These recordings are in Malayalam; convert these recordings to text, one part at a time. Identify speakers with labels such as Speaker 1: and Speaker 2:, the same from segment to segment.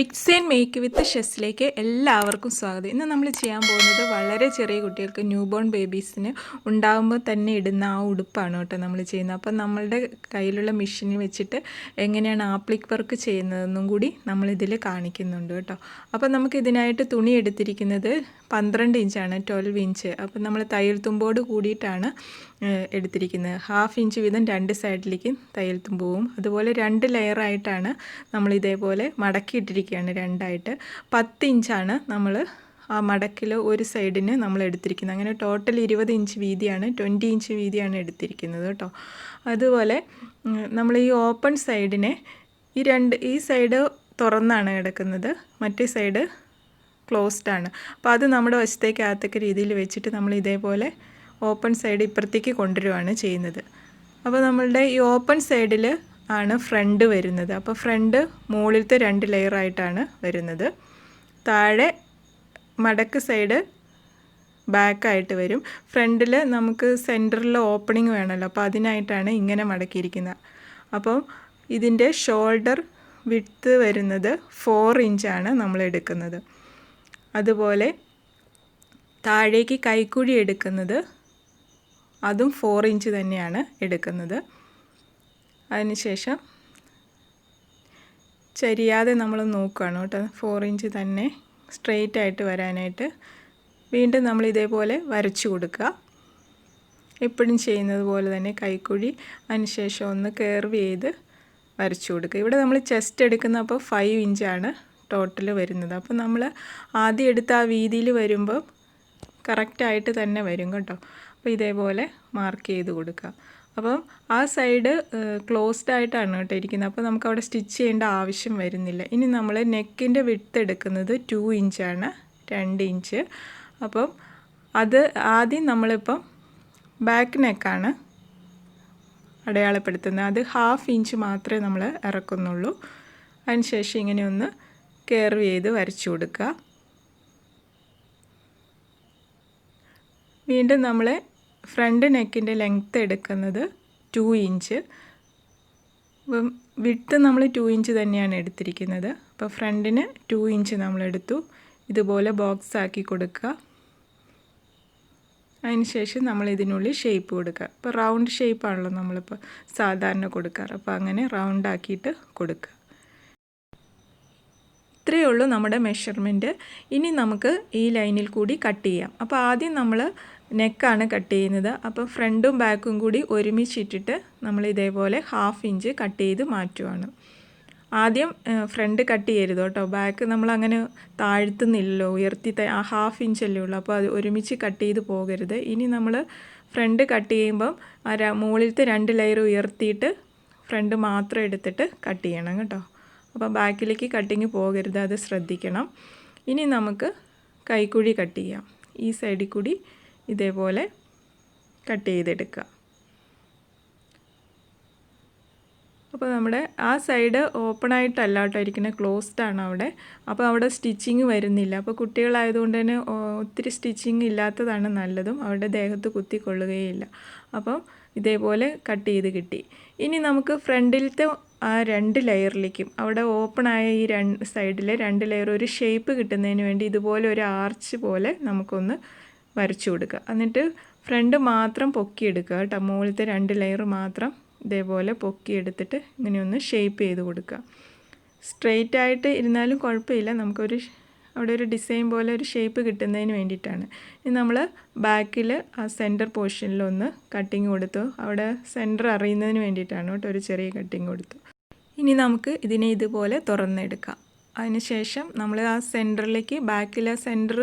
Speaker 1: മിക്സ് ആൻഡ് മേക്ക് വിത്ത് ഷെസ്സിലേക്ക് എല്ലാവർക്കും സ്വാഗതം. ഇന്ന് നമ്മൾ ചെയ്യാൻ പോകുന്നത് വളരെ ചെറിയ കുട്ടികൾക്ക് ന്യൂ ബോൺ ബേബീസിന് ഉണ്ടാകുമ്പോൾ തന്നെ ഇടുന്ന ആ ഉടുപ്പാണ് കേട്ടോ നമ്മൾ ചെയ്യുന്നത്. അപ്പം നമ്മളുടെ കയ്യിലുള്ള മെഷീനിൽ വെച്ചിട്ട് എങ്ങനെയാണ് ആപ്ലിക് വർക്ക് ചെയ്യുന്നതെന്നും കൂടി നമ്മളിതിൽ കാണിക്കുന്നുണ്ട് കേട്ടോ. അപ്പം നമുക്ക് ഇതിനായിട്ട് തുണി എടുത്തിരിക്കുന്നത് 12 ഇഞ്ചാണ്, 12 ഇഞ്ച്. അപ്പം നമ്മൾ തയ്യൽ തുമ്പോട് കൂടിയിട്ടാണ് എടുത്തിരിക്കുന്നത്. 1/2 ഇഞ്ച് വീതം രണ്ട് സൈഡിലേക്കും തയ്യൽ തുമ്പവും, അതുപോലെ 2 ലെയറായിട്ടാണ് നമ്മൾ ഇതേപോലെ മടക്കിയിട്ടിരിക്കുകയാണ് രണ്ടായിട്ട്. 10 ഇഞ്ചാണ് നമ്മൾ ആ മടക്കിൽ ഒരു സൈഡിന് നമ്മൾ എടുത്തിരിക്കുന്നത്. അങ്ങനെ ടോട്ടൽ 20 ഇഞ്ച് വീതിയാണ്, 20 ഇഞ്ച് വീതിയാണ് എടുത്തിരിക്കുന്നത് കേട്ടോ. അതുപോലെ നമ്മൾ ഈ ഓപ്പൺ സൈഡിനെ ഈ സൈഡ് തുറന്നാണ് കിടക്കുന്നത്, മറ്റേ സൈഡ് ക്ലോസ്ഡ് ആണ്. അപ്പോൾ അത് നമ്മുടെ വശത്തേക്ക് ആകത്തക്ക രീതിയിൽ വെച്ചിട്ട് നമ്മൾ ഇതേപോലെ ഓപ്പൺ സൈഡ് ഇപ്പുറത്തേക്ക് കൊണ്ടുവരുവാണ് ചെയ്യുന്നത്. അപ്പോൾ നമ്മളുടെ ഈ ഓപ്പൺ സൈഡിൽ ആണ് ഫ്രണ്ട് വരുന്നത്. അപ്പോൾ ഫ്രണ്ട് മുകളിലത്തെ 2 ലെയറായിട്ടാണ് വരുന്നത്. താഴെ മടക്ക് സൈഡ് ബാക്കായിട്ട് വരും. ഫ്രണ്ടിൽ നമുക്ക് സെൻറ്ററിൽ ഓപ്പണിംഗ് വേണമല്ലോ, അപ്പോൾ അതിനായിട്ടാണ് ഇങ്ങനെ മടക്കിയിരിക്കുന്നത്. അപ്പം ഇതിൻ്റെ ഷോൾഡർ വിഡ്ത്ത് വരുന്നത് 4 ഇഞ്ചാണ് നമ്മൾ എടുക്കുന്നത്. അതുപോലെ താഴേക്ക് കൈക്കുഴി എടുക്കുന്നത് അതും 4 ഇഞ്ച് തന്നെയാണ് എടുക്കുന്നത്. അതിനുശേഷം ചരിയാതെ നമ്മൾ നോക്കുകയാണ് കേട്ടോ, 4 ഇഞ്ച് തന്നെ സ്ട്രെയിറ്റ് ആയിട്ട് വരാനായിട്ട്. വീണ്ടും നമ്മൾ ഇതേപോലെ വരച്ചു കൊടുക്കുക, എപ്പോഴും ചെയ്യുന്നത് പോലെ തന്നെ കൈക്കുഴി. അതിനുശേഷം ഒന്ന് കർവ് ചെയ്ത് വരച്ചു കൊടുക്കുക. ഇവിടെ നമ്മൾ ചെസ്റ്റ് എടുക്കുന്ന അപ്പോൾ 5 ഇഞ്ചാണ് ടോട്ടൽ വരുന്നത്. അപ്പോൾ നമ്മൾ ആദ്യം എടുത്ത ആ വീതിയിൽ വരുമ്പോൾ കറക്റ്റായിട്ട് തന്നെ വരും കേട്ടോ. അപ്പോൾ ഇതേപോലെ മാർക്ക് ചെയ്ത് കൊടുക്കുക. അപ്പം ആ സൈഡ് ക്ലോസ്ഡ് ആയിട്ടാണ് കേട്ടോ ഇരിക്കുന്നത്, അപ്പോൾ നമുക്ക് അവിടെ സ്റ്റിച്ച് ചെയ്യേണ്ട ആവശ്യം വരുന്നില്ല. ഇനി നമ്മൾ നെക്കിൻ്റെ വിഡ്ത്ത് എടുക്കുന്നത് 2 ഇഞ്ചാണ്, 2 ഇഞ്ച്. അപ്പം അത് ആദ്യം നമ്മളിപ്പം ബാക്ക് നെക്കാണ് അടയാളപ്പെടുത്തുന്നത്. അത് 1/2 ഇഞ്ച് മാത്രമേ നമ്മൾ ഇറക്കുന്നുള്ളൂ. അതിനുശേഷം ഇങ്ങനെ ഒന്ന് കർവ് ചെയ്ത് വരച്ചു കൊടുക്കുക. വീണ്ടും നമ്മൾ ഫ്രണ്ട് നെക്കിൻ്റെ ലെങ്ത്ത് എടുക്കുന്നത് 2 ഇഞ്ച്. അപ്പം വിഡ്ത്ത് നമ്മൾ 2 ഇഞ്ച് തന്നെയാണ് എടുത്തിരിക്കുന്നത്. അപ്പോൾ ഫ്രണ്ടിന് 2 ഇഞ്ച് നമ്മളെടുത്തു. ഇതുപോലെ ബോക്സ് ആക്കി കൊടുക്കുക. അതിനുശേഷം നമ്മൾ ഇതിനുള്ളിൽ ഷേപ്പ് കൊടുക്കുക. ഇപ്പോൾ റൗണ്ട് ഷേപ്പാണല്ലോ നമ്മളിപ്പോൾ സാധാരണ കൊടുക്കാറ്, അപ്പോൾ അങ്ങനെ റൗണ്ട് ആക്കിയിട്ട് കൊടുക്കുക. ഇത്രയേ ഉള്ളൂ നമ്മുടെ മെഷർമെൻറ്റ്. ഇനി നമുക്ക് ഈ ലൈനിൽ കൂടി കട്ട് ചെയ്യാം. അപ്പോൾ ആദ്യം നമ്മൾ നെക്കാണ് കട്ട് ചെയ്യുന്നത്. അപ്പോൾ ഫ്രണ്ടും ബാക്കും കൂടി ഒരുമിച്ചിട്ടിട്ട് നമ്മൾ ഇതേപോലെ 1/2 ഇഞ്ച് കട്ട് ചെയ്ത് മാറ്റുവാണ്. ആദ്യം ഫ്രണ്ട് കട്ട് ചെയ്യരുത് കേട്ടോ, ബാക്ക് നമ്മൾ അങ്ങനെ താഴ്ത്തുന്നില്ലല്ലോ, ഉയർത്തി ആ 1/2 ഇഞ്ചല്ലേ ഉള്ളൂ, അപ്പോൾ അത് ഒരുമിച്ച് കട്ട് ചെയ്ത് പോകരുത്. ഇനി നമ്മൾ ഫ്രണ്ട് കട്ട് ചെയ്യുമ്പം മുകളിലത്തെ 2 ലെയർ ഉയർത്തിയിട്ട് ഫ്രണ്ട് മാത്രം എടുത്തിട്ട് കട്ട് ചെയ്യണം കേട്ടോ. അപ്പോൾ ബാക്കിലേക്ക് കട്ടിങ് പോകരുത്, അത് ശ്രദ്ധിക്കണം. ഇനി നമുക്ക് കൈക്കുഴി കട്ട് ചെയ്യാം. ഈ സൈഡിൽ കൂടി ഇതേപോലെ കട്ട് ചെയ്തെടുക്കുക. അപ്പോൾ നമ്മുടെ ആ സൈഡ് ഓപ്പൺ ആയിട്ടല്ല കേട്ടോ ഇരിക്കുന്നത്, ക്ലോസ്ഡ് ആണ് അവിടെ. അപ്പോൾ അവിടെ സ്റ്റിച്ചിങ് വരുന്നില്ല. അപ്പോൾ കുട്ടികളായതുകൊണ്ട് തന്നെ ഒത്തിരി സ്റ്റിച്ചിങ് ഇല്ലാത്തതാണ് നല്ലതും, അവരുടെ ദേഹത്ത് കുത്തിക്കൊള്ളുകയില്ല. അപ്പം ഇതേപോലെ കട്ട് ചെയ്ത് കിട്ടി. ഇനി നമുക്ക് ഫ്രണ്ടിലത്തെ ആ 2 ലെയറിലേക്കും അവിടെ ഓപ്പണായ ഈ സൈഡിലെ 2 ലെയർ ഒരു ഷേപ്പ് കിട്ടുന്നതിന് വേണ്ടി ഇതുപോലെ ഒരു ആർച്ച് പോലെ നമുക്കൊന്ന് വരച്ചു കൊടുക്കുക. എന്നിട്ട് ഫ്രണ്ട് മാത്രം പൊക്കിയെടുക്കുക കേട്ടോ, മുകളിലത്തെ 2 ലെയർ മാത്രം ഇതേപോലെ പൊക്കിയെടുത്തിട്ട് ഇങ്ങനെ ഒന്ന് ഷേപ്പ് ചെയ്ത് കൊടുക്കുക. സ്ട്രെയിറ്റ് ആയിട്ട് ഇരുന്നാലും കുഴപ്പമില്ല, നമുക്കൊരു അവിടെ ഒരു ഡിസൈൻ പോലെ ഒരു ഷേപ്പ് കിട്ടുന്നതിന് വേണ്ടിയിട്ടാണ്. ഇനി നമ്മൾ ബാക്കിൽ ആ സെൻറ്റർ പോർഷനിലൊന്ന് കട്ടിങ് കൊടുത്തു, അവിടെ സെൻറ്റർ അറിയുന്നതിന് വേണ്ടിയിട്ടാണ് കേട്ടോ ഒരു ചെറിയ കട്ടിങ് കൊടുത്തു. ഇനി നമുക്ക് ഇതിനെ ഇതുപോലെ തുറന്നെടുക്കാം. അതിനുശേഷം നമ്മൾ ആ സെൻറ്ററിലേക്ക് ബാക്കിലെ സെൻറ്റർ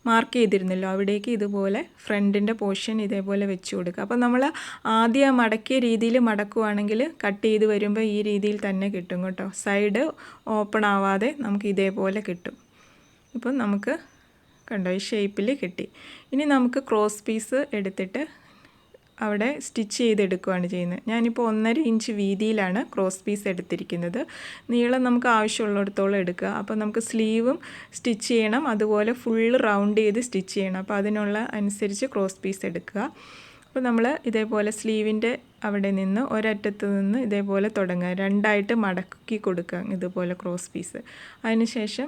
Speaker 1: മാർക്ക് ചെയ്തിരുന്നല്ലോ, അവിടേക്ക് ഇതുപോലെ ഫ്രണ്ടിൻ്റെ പോർഷൻ ഇതേപോലെ വെച്ച് കൊടുക്കുക. അപ്പോൾ നമ്മൾ ആദ്യം മടക്കിയ രീതിയിൽ മടക്കുവാണെങ്കിൽ കട്ട് ചെയ്ത് വരുമ്പോൾ ഈ രീതിയിൽ തന്നെ കിട്ടും കേട്ടോ. സൈഡ് ഓപ്പൺ ആവാതെ നമുക്ക് ഇതേപോലെ കിട്ടും. ഇപ്പം നമുക്ക് കണ്ടോ ഈ ഷേപ്പിൽ കിട്ടി. ഇനി നമുക്ക് ക്രോസ് പീസ് എടുത്തിട്ട് അവിടെ സ്റ്റിച്ച് ചെയ്തെടുക്കുകയാണ് ചെയ്യുന്നത്. ഞാനിപ്പോൾ 1.5 ഇഞ്ച് വീതിയിലാണ് ക്രോസ് പീസ് എടുത്തിരിക്കുന്നത്. നീളം നമുക്ക് ആവശ്യമുള്ളിടത്തോളം എടുക്കുക. അപ്പോൾ നമുക്ക് സ്ലീവും സ്റ്റിച്ച് ചെയ്യണം, അതുപോലെ ഫുള്ള് റൗണ്ട് ചെയ്ത് സ്റ്റിച്ച് ചെയ്യണം. അപ്പോൾ അതിനുള്ള അനുസരിച്ച് ക്രോസ് പീസ് എടുക്കുക. അപ്പോൾ നമ്മൾ ഇതേപോലെ സ്ലീവിൻ്റെ അവിടെ നിന്ന് ഒരറ്റത്ത് നിന്ന് ഇതേപോലെ തുടങ്ങുക, രണ്ടായിട്ട് മടക്കി കൊടുക്കുക ഇതുപോലെ ക്രോസ് പീസ്. അതിനുശേഷം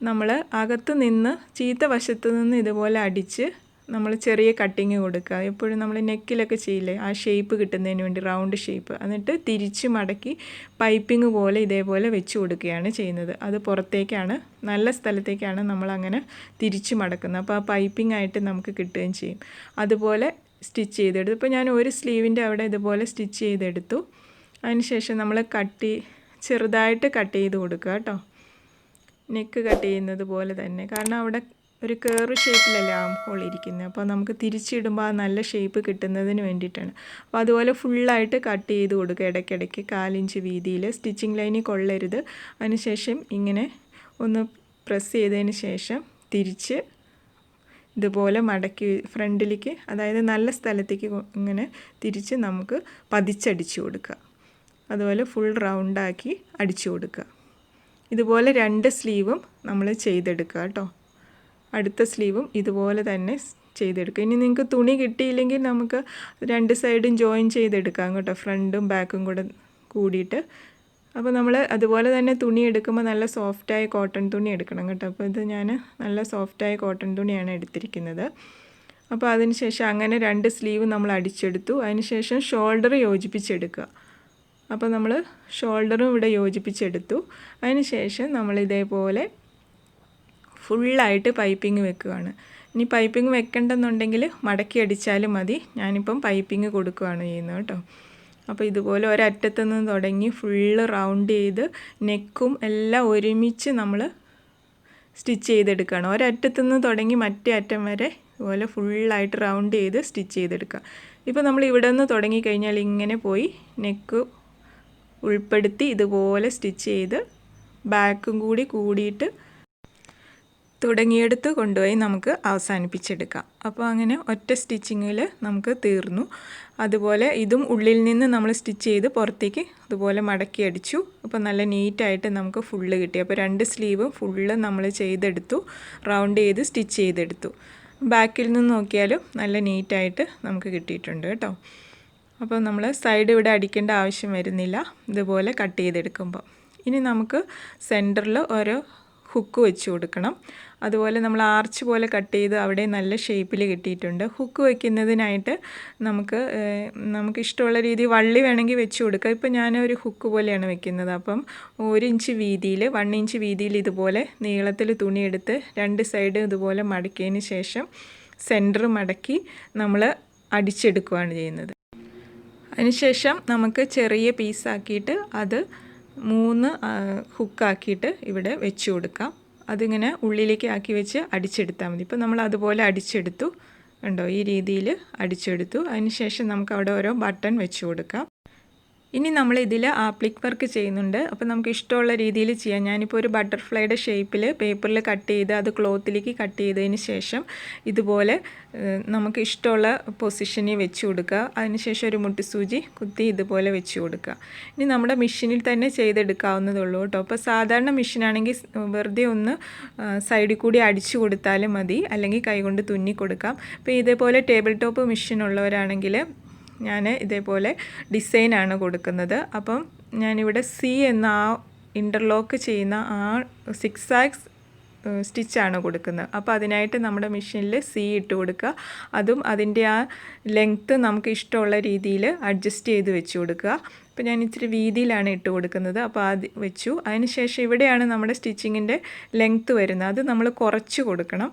Speaker 1: നമ്മൾ അകത്ത് നിന്ന് ചീത്ത വശത്ത് നിന്ന് ഇതുപോലെ അടിച്ച് നമ്മൾ ചെറിയ കട്ടിങ് കൊടുക്കുക. എപ്പോഴും നമ്മൾ നെക്കിലൊക്കെ ചെയ്യില്ലേ, ആ ഷേപ്പ് കിട്ടുന്നതിന് വേണ്ടി റൗണ്ട് ഷേപ്പ്. എന്നിട്ട് തിരിച്ച് മടക്കി പൈപ്പിംഗ് പോലെ ഇതേപോലെ വെച്ച് കൊടുക്കുകയാണ് ചെയ്യുന്നത്. അത് പുറത്തേക്കാണ്, നല്ല സ്ഥലത്തേക്കാണ് നമ്മളങ്ങനെ തിരിച്ച് മടക്കുന്നത്. അപ്പോൾ ആ പൈപ്പിംഗ് ആയിട്ട് നമുക്ക് കിട്ടുകയും ചെയ്യും. അതുപോലെ സ്റ്റിച്ച് ചെയ്തെടുത്തു. ഇപ്പോൾ ഞാൻ ഒരു സ്ലീവിൻ്റെ അവിടെ ഇതുപോലെ സ്റ്റിച്ച് ചെയ്തെടുത്തു. അതിനുശേഷം നമ്മൾ ചെറുതായിട്ട് കട്ട് ചെയ്ത് കൊടുക്കുക കേട്ടോ, നെക്ക് കട്ട് ചെയ്യുന്നത് പോലെ തന്നെ. കാരണം അവിടെ ഒരു കേർവ് ഷേപ്പിലല്ലേ ആം ഹോൾ ഇരിക്കുന്നത്. അപ്പോൾ നമുക്ക് തിരിച്ചിടുമ്പോൾ ആ നല്ല ഷേപ്പ് കിട്ടുന്നതിന് വേണ്ടിയിട്ടാണ്. അപ്പോൾ അതുപോലെ ഫുള്ളായിട്ട് കട്ട് ചെയ്ത് കൊടുക്കുക, ഇടയ്ക്കിടയ്ക്ക് 1/4 ഇഞ്ച് വീതിയിൽ. സ്റ്റിച്ചിങ് ലൈനിൽ കൊള്ളരുത്. അതിനുശേഷം ഇങ്ങനെ ഒന്ന് പ്രസ് ചെയ്തതിന് ശേഷം തിരിച്ച് ഇതുപോലെ മടക്കി ഫ്രണ്ടിലേക്ക്, അതായത് നല്ല സ്ഥലത്തേക്ക് ഇങ്ങനെ തിരിച്ച് നമുക്ക് പതിച്ചടിച്ചു കൊടുക്കുക. അതുപോലെ ഫുൾ റൗണ്ടാക്കി അടിച്ചു കൊടുക്കുക. ഇതുപോലെ 2 സ്ലീവും നമ്മൾ ചെയ്തെടുക്കുക കേട്ടോ. അടുത്ത സ്ലീവും ഇതുപോലെ തന്നെ ചെയ്തെടുക്കുക. ഇനി നിങ്ങൾക്ക് തുണി കിട്ടിയില്ലെങ്കിൽ നമുക്ക് 2 സൈഡും ജോയിൻ ചെയ്തെടുക്കാം കേട്ടോ, ഫ്രണ്ടും ബാക്കും കൂടെ കൂടിയിട്ട്. അപ്പോൾ നമ്മൾ അതുപോലെ തന്നെ തുണി എടുക്കുമ്പോൾ നല്ല സോഫ്റ്റായ കോട്ടൺ തുണി എടുക്കണം കേട്ടോ. അപ്പോൾ ഇത് ഞാൻ നല്ല സോഫ്റ്റായ കോട്ടൺ തുണിയാണ് എടുത്തിരിക്കുന്നത്. അപ്പോൾ അതിനുശേഷം അങ്ങനെ 2 സ്ലീവ് നമ്മൾ അടിച്ചെടുത്തു. അതിനുശേഷം ഷോൾഡർ യോജിപ്പിച്ചെടുക്കുക. അപ്പോൾ നമ്മൾ ഷോൾഡറും ഇവിടെ യോജിപ്പിച്ചെടുത്തു. അതിനുശേഷം നമ്മൾ ഇതേപോലെ ഫുള്ളായിട്ട് പൈപ്പിംഗ് വെക്കുകയാണ്. ഇനി പൈപ്പിംഗ് വെക്കേണ്ടെന്നുണ്ടെങ്കിൽ മടക്കി അടിച്ചാലും മതി. ഞാനിപ്പം പൈപ്പിംഗ് കൊടുക്കുകയാണ് ചെയ്യുന്നത് കേട്ടോ. അപ്പോൾ ഇതുപോലെ ഒരറ്റത്ത് നിന്ന് തുടങ്ങി ഫുള്ള് റൗണ്ട് ചെയ്ത് നെക്കും എല്ലാം ഒരുമിച്ച് നമ്മൾ സ്റ്റിച്ച് ചെയ്തെടുക്കുകയാണ്. ഒരറ്റത്ത് നിന്ന് തുടങ്ങി മറ്റേ അറ്റം വരെ ഇതുപോലെ ഫുള്ളായിട്ട് റൗണ്ട് ചെയ്ത് സ്റ്റിച്ച് ചെയ്തെടുക്കുക. ഇപ്പോൾ നമ്മൾ ഇവിടെ നിന്ന് തുടങ്ങിക്കഴിഞ്ഞാൽ ഇങ്ങനെ പോയി നെക്ക് ഉൾപ്പെടുത്തി ഇതുപോലെ സ്റ്റിച്ച് ചെയ്ത് ബാക്കും കൂടി കൂടിയിട്ട് തുടങ്ങിയെടുത്ത് കൊണ്ടുപോയി നമുക്ക് അവസാനിപ്പിച്ചെടുക്കാം. അപ്പോൾ അങ്ങനെ ഒറ്റ സ്റ്റിച്ചിങ്ങിൽ നമുക്ക് തീർന്നു. അതുപോലെ ഇതും ഉള്ളിൽ നിന്ന് നമ്മൾ സ്റ്റിച്ച് ചെയ്ത് പുറത്തേക്ക് അതുപോലെ മടക്കി അടിച്ചു. അപ്പോൾ നല്ല നീറ്റായിട്ട് നമുക്ക് ഫുള്ള് കിട്ടി. അപ്പോൾ 2 സ്ലീവും ഫുള്ള് നമ്മൾ ചെയ്തെടുത്തു, റൗണ്ട് ചെയ്ത് സ്റ്റിച്ച് ചെയ്തെടുത്തു. ബാക്കിൽ നിന്ന് നോക്കിയാലും നല്ല നീറ്റായിട്ട് നമുക്ക് കിട്ടിയിട്ടുണ്ട് കേട്ടോ. അപ്പോൾ നമ്മൾ സൈഡ് ഇവിടെ അടിക്കേണ്ട ആവശ്യം വരുന്നില്ല, ഇതുപോലെ കട്ട് ചെയ്തെടുക്കുമ്പോൾ. ഇനി നമുക്ക് സെൻറ്ററിൽ ഓരോ ഹുക്ക് വെച്ച് കൊടുക്കണം. അതുപോലെ നമ്മൾ ആർച്ച് പോലെ കട്ട് ചെയ്ത് അവിടെ നല്ല ഷേപ്പിൽ കിട്ടിയിട്ടുണ്ട്. ഹുക്ക് വയ്ക്കുന്നതിനായിട്ട് നമുക്ക് ഇഷ്ടമുള്ള രീതി വള്ളി വേണമെങ്കിൽ വെച്ച് കൊടുക്കുക. ഇപ്പോൾ ഞാനൊരു ഹുക്ക് പോലെയാണ് വെക്കുന്നത്. അപ്പം 1 ഇഞ്ച് വീതിയിൽ 1 ഇഞ്ച് വീതിയിൽ ഇതുപോലെ നീളത്തിൽ തുണിയെടുത്ത് 2 സൈഡ് ഇതുപോലെ മടക്കിയതിന് ശേഷം സെൻറ്റർ മടക്കി നമ്മൾ അടിച്ചെടുക്കുകയാണ് ചെയ്യുന്നത്. അതിനുശേഷം നമുക്ക് ചെറിയ പീസാക്കിയിട്ട് അത് 3 ഹുക്കാക്കിയിട്ട് ഇവിടെ വെച്ച് കൊടുക്കാം. അതിങ്ങനെ ഉള്ളിലേക്ക് ആക്കി വെച്ച് അടിച്ചെടുത്താൽ മതി. ഇപ്പോൾ നമ്മൾ അതുപോലെ അടിച്ചെടുത്തു കണ്ടോ, ഈ രീതിയിൽ അടിച്ചെടുത്തു. അതിനുശേഷം നമുക്ക് അവിടെ ഓരോ ബട്ടൺ വെച്ച് കൊടുക്കാം. ഇനി നമ്മൾ ഇതിൽ ആപ്ലിക് വർക്ക് ചെയ്യുന്നുണ്ട്. അപ്പോൾ നമുക്ക് ഇഷ്ടമുള്ള രീതിയിൽ ചെയ്യാം. ഞാനിപ്പോൾ ഒരു ബട്ടർഫ്ലൈയുടെ ഷേപ്പിൽ പേപ്പറിൽ കട്ട് ചെയ്ത് അത് ക്ലോത്തിലേക്ക് കട്ട് ചെയ്തതിന് ശേഷം ഇതുപോലെ നമുക്ക് ഇഷ്ടമുള്ള പൊസിഷനിൽ വെച്ച് കൊടുക്കുക. അതിനുശേഷം ഒരു മുട്ടിസൂചി കുത്തി ഇതുപോലെ വെച്ച് കൊടുക്കുക. ഇനി നമ്മുടെ മെഷീനിൽ തന്നെ ചെയ്തെടുക്കാവുന്നതുള്ളൂ കേട്ടോ. അപ്പോൾ സാധാരണ മെഷീനാണെങ്കിൽ വെറുതെ ഒന്ന് സൈഡിൽ കൂടി അടിച്ചു കൊടുത്താലും മതി, അല്ലെങ്കിൽ കൈകൊണ്ട് തുന്നി കൊടുക്കാം. അപ്പോൾ ഇതേപോലെ ടേബിൾ ടോപ്പ് മെഷീൻ ഉള്ളവരാണെങ്കിൽ ഞാൻ ഇതേപോലെ ഡിസൈനാണ് കൊടുക്കുന്നത്. അപ്പം ഞാനിവിടെ സി എന്ന ആ ഇൻ്റർലോക്ക് ചെയ്യുന്ന ആ 6 സ്റ്റിച്ചാണ് കൊടുക്കുന്നത്. അപ്പോൾ അതിനായിട്ട് നമ്മുടെ മെഷീനിൽ സി ഇട്ട് കൊടുക്കുക. അതും അതിൻ്റെ ആ ലെങ്ത്ത് നമുക്ക് ഇഷ്ടമുള്ള രീതിയിൽ അഡ്ജസ്റ്റ് ചെയ്ത് വെച്ച് കൊടുക്കുക. അപ്പോൾ ഞാൻ ഇച്ചിരി വീതിയിലാണ് ഇട്ട് കൊടുക്കുന്നത്. അപ്പോൾ അത് വെച്ചു. അതിനുശേഷം ഇവിടെയാണ് നമ്മുടെ സ്റ്റിച്ചിങ്ങിൻ്റെ ലെങ്ത്ത് വരുന്നത്. അത് നമ്മൾ കുറച്ച് കൊടുക്കണം.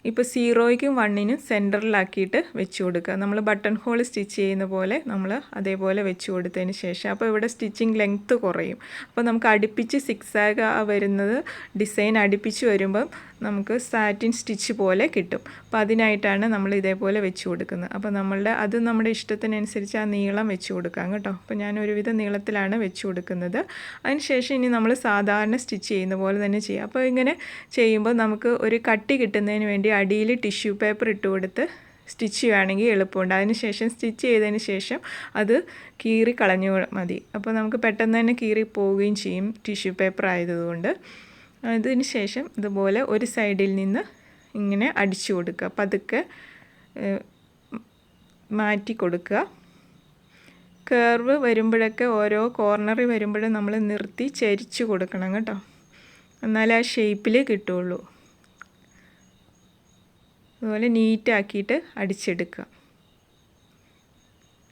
Speaker 1: ഇപ്പോൾ 0ക്കും 1നും സെൻറ്ററിലാക്കിയിട്ട് വെച്ച് കൊടുക്കുക. നമ്മൾ ബട്ടൺ ഹോൾ സ്റ്റിച്ച് ചെയ്യുന്ന പോലെ നമ്മൾ അതേപോലെ വെച്ച് കൊടുത്തതിന് ശേഷം അപ്പോൾ ഇവിടെ സ്റ്റിച്ചിങ് ലെങ്ത്ത് കുറയും. അപ്പോൾ നമുക്ക് അടുപ്പിച്ച് 6 വരുന്നത് ഡിസൈൻ അടുപ്പിച്ച് വരുമ്പം നമുക്ക് സാറ്റിൻ സ്റ്റിച്ച് പോലെ കിട്ടും. അപ്പോൾ അതിനായിട്ടാണ് നമ്മൾ ഇതേപോലെ വെച്ച് കൊടുക്കുന്നത്. അപ്പോൾ അത് നമ്മുടെ ഇഷ്ടത്തിനനുസരിച്ച് ആ നീളം വെച്ച് കൊടുക്കാം കേട്ടോ. അപ്പോൾ ഞാൻ ഒരുവിധ നീളത്തിലാണ് വെച്ച് കൊടുക്കുന്നത്. അതിനുശേഷം ഇനി നമ്മൾ സാധാരണ സ്റ്റിച്ച് ചെയ്യുന്ന പോലെ തന്നെ ചെയ്യാം. അപ്പോൾ ഇങ്ങനെ ചെയ്യുമ്പോൾ നമുക്ക് ഒരു കട്ടി കിട്ടുന്നതിന് വേണ്ടി അടിയിൽ ടിഷ്യൂ പേപ്പർ ഇട്ട് കൊടുത്ത് സ്റ്റിച്ച് ചെയ്യുകയാണെങ്കിൽ എളുപ്പമുണ്ട്. അതിനുശേഷം സ്റ്റിച്ച് ചെയ്തതിന് ശേഷം അത് കീറി കളഞ്ഞു മതി. അപ്പോൾ നമുക്ക് പെട്ടെന്ന് തന്നെ കീറി പോവുകയും ചെയ്യും ടിഷ്യൂ പേപ്പർ ആയതുകൊണ്ട്. അതിന് ശേഷം ഇതുപോലെ ഒരു സൈഡിൽ നിന്ന് ഇങ്ങനെ അടിച്ചു കൊടുക്കുക. പതുക്കെ മാറ്റി കൊടുക്കുക. കർവ് വരുമ്പോഴൊക്കെ ഓരോ കോർണറിൽ വരുമ്പോഴും നമ്മൾ നിർത്തി ചരിച്ച് കൊടുക്കണം കേട്ടോ, എന്നാലേ ആ ഷേപ്പിൽ കിട്ടുള്ളൂ. അതുപോലെ നീറ്റാക്കിയിട്ട് അടിച്ചെടുക്കുക.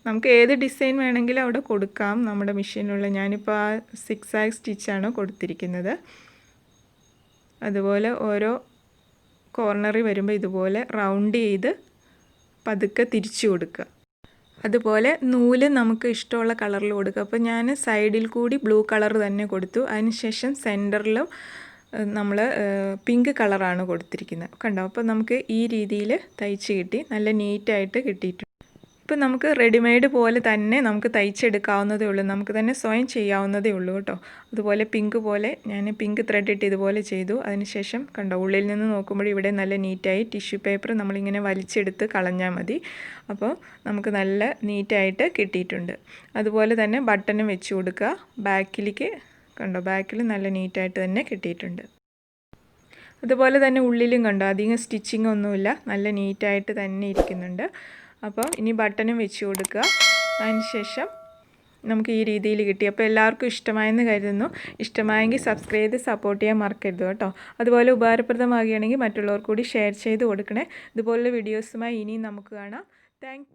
Speaker 1: നമുക്ക് ഏത് ഡിസൈൻ വേണമെങ്കിലും അവിടെ കൊടുക്കാം നമ്മുടെ മെഷീനിലുള്ള. ഞാനിപ്പോൾ ആ 6 സ്റ്റിച്ചാണ് കൊടുത്തിരിക്കുന്നത്. അതുപോലെ ഓരോ കോർണറിൽ വരുമ്പോൾ ഇതുപോലെ റൗണ്ട് ചെയ്ത് പതുക്കെ തിരിച്ചു കൊടുക്കുക. അതുപോലെ നൂല് നമുക്ക് ഇഷ്ടമുള്ള കളറിൽ കൊടുക്കുക. അപ്പോൾ ഞാൻ സൈഡിൽ കൂടി ബ്ലൂ കളർ തന്നെ കൊടുത്തു. അതിനുശേഷം സെൻറ്ററിലും നമ്മൾ പിങ്ക് കളറാണ് കൊടുത്തിരിക്കുന്നത്. കണ്ടോ? അപ്പോൾ നമുക്ക് ഈ രീതിയിൽ തയ്ച്ച് കിട്ടി, നല്ല നീറ്റായിട്ട് കിട്ടിയിട്ടുണ്ട്. ഇപ്പോൾ നമുക്ക് റെഡിമെയ്ഡ് പോലെ തന്നെ നമുക്ക് തയ്ച്ചെടുക്കാവുന്നതേ ഉള്ളൂ, നമുക്ക് തന്നെ സ്വയം ചെയ്യാവുന്നതേ ഉള്ളൂ കേട്ടോ. അതുപോലെ പിങ്ക് പോലെ ഞാൻ പിങ്ക് ത്രെഡ് ഇട്ട് ഇതുപോലെ ചെയ്തു. അതിനുശേഷം കണ്ടോ, ഉള്ളിൽ നിന്ന് നോക്കുമ്പോൾ ഇവിടെ നല്ല നീറ്റായി ടിഷ്യൂ പേപ്പർ നമ്മളിങ്ങനെ വലിച്ചെടുത്ത് കളഞ്ഞാൽ മതി. അപ്പോൾ നമുക്ക് നല്ല നീറ്റായിട്ട് കിട്ടിയിട്ടുണ്ട്. അതുപോലെ തന്നെ ബട്ടണും വെച്ച് കൊടുക്കുക. ബാക്കിലേക്ക് കണ്ടോ, ബാക്കിൽ നല്ല നീറ്റായിട്ട് തന്നെ കിട്ടിയിട്ടുണ്ട്. അതുപോലെ തന്നെ ഉള്ളിലും കണ്ടോ, അധികം സ്റ്റിച്ചിങ് ഒന്നുമില്ല, നല്ല നീറ്റായിട്ട് തന്നെ ഇരിക്കുന്നുണ്ട്. അപ്പോൾ ഇനി ബട്ടണും വെച്ച് കൊടുക്കുക. അതിനുശേഷം നമുക്ക് ഈ രീതിയിൽ കിട്ടി. അപ്പോൾ എല്ലാവർക്കും ഇഷ്ടമായെന്ന് കരുതുന്നു. ഇഷ്ടമായെങ്കിൽ സബ്സ്ക്രൈബ് ചെയ്ത് സപ്പോർട്ട് ചെയ്യാൻ മറക്കരുത് കേട്ടോ. അതുപോലെ ഉപകാരപ്രദമാകുകയാണെങ്കിൽ മറ്റുള്ളവർക്ക് കൂടി ഷെയർ ചെയ്ത് കൊടുക്കണേ. ഇതുപോലുള്ള വീഡിയോസുമായി ഇനിയും നമുക്ക് കാണാം. താങ്ക്